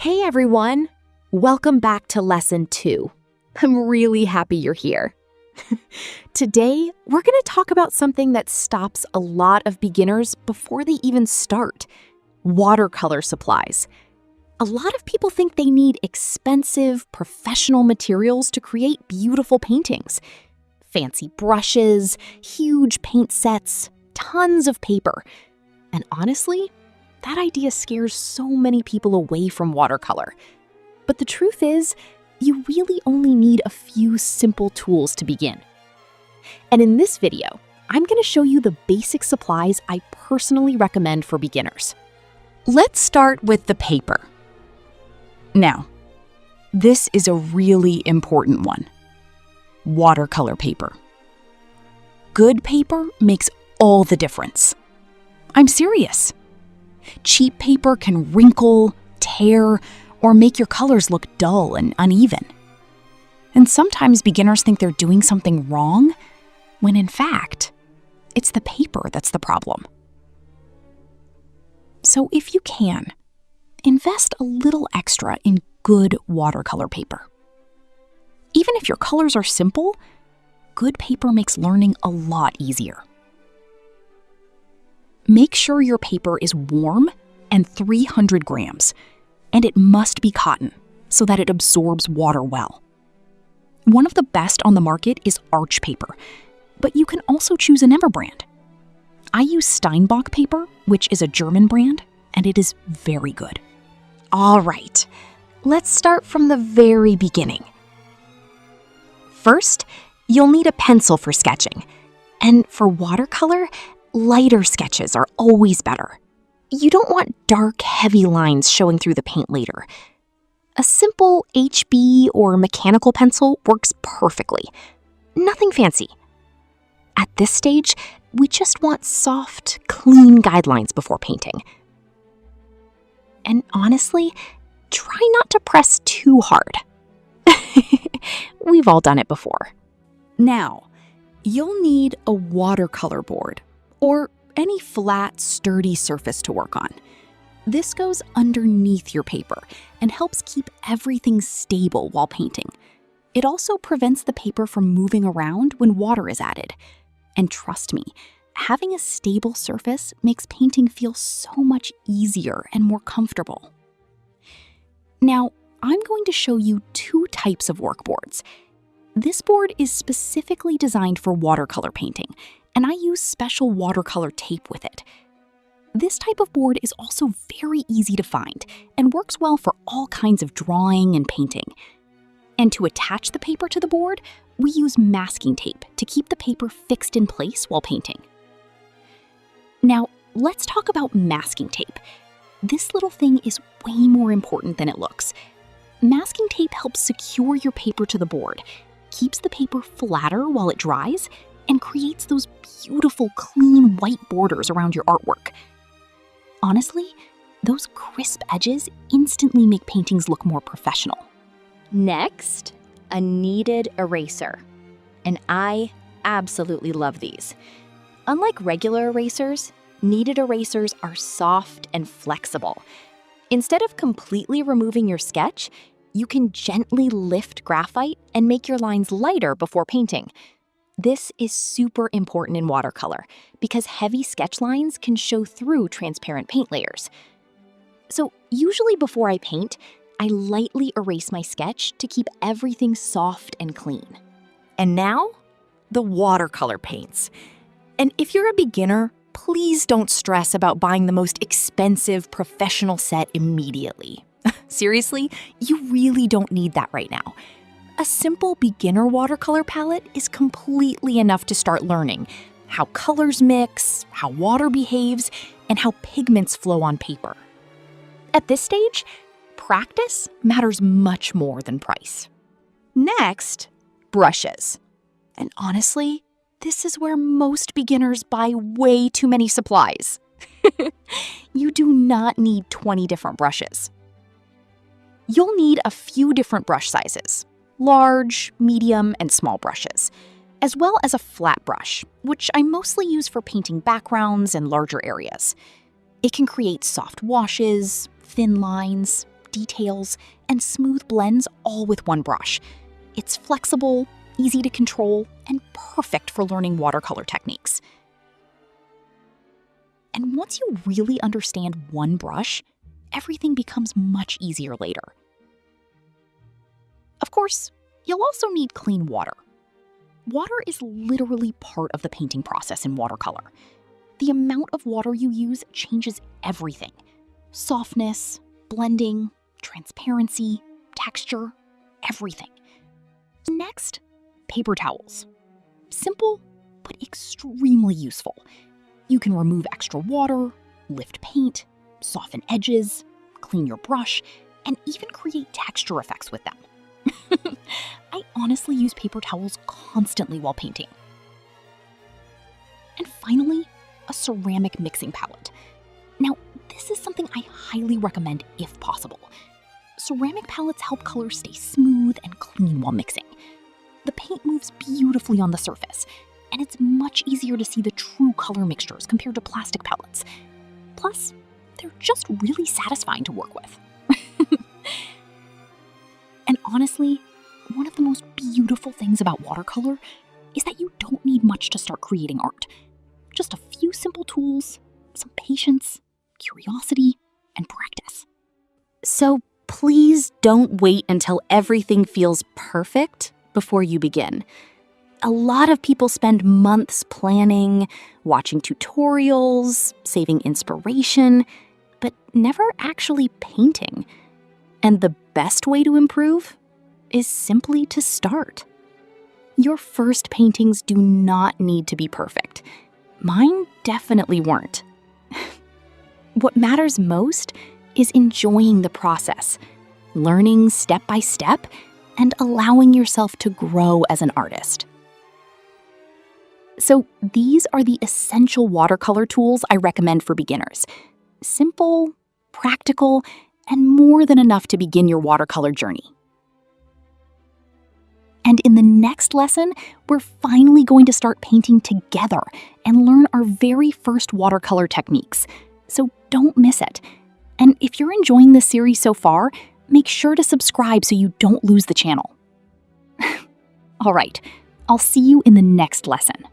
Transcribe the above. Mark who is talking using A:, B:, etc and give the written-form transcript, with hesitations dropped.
A: Hey everyone! Welcome back to Lesson 2. I'm really happy you're here. Today, we're going to talk about something that stops a lot of beginners before they even start: watercolor supplies. A lot of people think they need expensive, professional materials to create beautiful paintings. Fancy brushes, huge paint sets, tons of paper. And honestly, that idea scares so many people away from watercolor. But the truth is, you really only need a few simple tools to begin. And in this video, I'm going to show you the basic supplies I personally recommend for beginners. Let's start with the paper. Now, this is a really important one: watercolor paper. Good paper makes all the difference. I'm serious. Cheap paper can wrinkle, tear, or make your colors look dull and uneven. And sometimes beginners think they're doing something wrong, when in fact, it's the paper that's the problem. So if you can, invest a little extra in good watercolor paper. Even if your colors are simple, good paper makes learning a lot easier. Make sure your paper is warm and 300 grams, and it must be cotton so that it absorbs water well. One of the best on the market is Arch paper, but you can also choose an Ever brand. I use Steinbach paper, which is a German brand, and it is very good. All right, let's start from the very beginning. First, you'll need a pencil for sketching, and for watercolor, lighter sketches are always better. You don't want dark, heavy lines showing through the paint later. A simple HB or mechanical pencil works perfectly. Nothing fancy. At this stage, we just want soft, clean guidelines before painting. And honestly, try not to press too hard. We've all done it before. Now, you'll need a watercolor board, or any flat, sturdy surface to work on. This goes underneath your paper and helps keep everything stable while painting. It also prevents the paper from moving around when water is added. And trust me, having a stable surface makes painting feel so much easier and more comfortable. Now, I'm going to show you two types of workboards. This board is specifically designed for watercolor painting, and I use special watercolor tape with it. This type of board is also very easy to find and works well for all kinds of drawing and painting. And to attach the paper to the board, we use masking tape to keep the paper fixed in place while painting. Now, let's talk about masking tape. This little thing is way more important than it looks. Masking tape helps secure your paper to the board, keeps the paper flatter while it dries, and creates those beautiful, clean white borders around your artwork. Honestly, those crisp edges instantly make paintings look more professional. Next, a kneaded eraser. And I absolutely love these. Unlike regular erasers, kneaded erasers are soft and flexible. Instead of completely removing your sketch, you can gently lift graphite and make your lines lighter before painting. This is super important in watercolor because heavy sketch lines can show through transparent paint layers. So usually before I paint, I lightly erase my sketch to keep everything soft and clean. And now, the watercolor paints. And if you're a beginner, please don't stress about buying the most expensive professional set immediately. Seriously, you really don't need that right now. A simple beginner watercolor palette is completely enough to start learning how colors mix, how water behaves, and how pigments flow on paper. At this stage, practice matters much more than price. Next, brushes. And honestly, this is where most beginners buy way too many supplies. You do not need 20 different brushes. You'll need a few different brush sizes: large, medium, and small brushes, as well as a flat brush, which I mostly use for painting backgrounds and larger areas. It can create soft washes, thin lines, details, and smooth blends all with one brush. It's flexible, easy to control, and perfect for learning watercolor techniques. And once you really understand one brush, everything becomes much easier later. Of course, you'll also need clean water. Water is literally part of the painting process in watercolor. The amount of water you use changes everything. Softness, blending, transparency, texture, everything. Next, paper towels. Simple, but extremely useful. You can remove extra water, lift paint, soften edges, clean your brush, and even create texture effects with them. I honestly use paper towels constantly while painting. And finally, a ceramic mixing palette. Now, this is something I highly recommend if possible. Ceramic palettes help colors stay smooth and clean while mixing. The paint moves beautifully on the surface, and it's much easier to see the true color mixtures compared to plastic palettes. Plus, they're just really satisfying to work with. And honestly, one of the most beautiful things about watercolor is that you don't need much to start creating art. Just a few simple tools, some patience, curiosity, and practice. So please don't wait until everything feels perfect before you begin. A lot of people spend months planning, watching tutorials, saving inspiration, but never actually painting. And the best way to improve is simply to start. Your first paintings do not need to be perfect. Mine definitely weren't. What matters most is enjoying the process, learning step by step, and allowing yourself to grow as an artist. So these are the essential watercolor tools I recommend for beginners. Simple, practical, and more than enough to begin your watercolor journey. And in the next lesson, we're finally going to start painting together and learn our very first watercolor techniques. So don't miss it. And if you're enjoying this series so far, make sure to subscribe so you don't lose the channel. All right, I'll see you in the next lesson.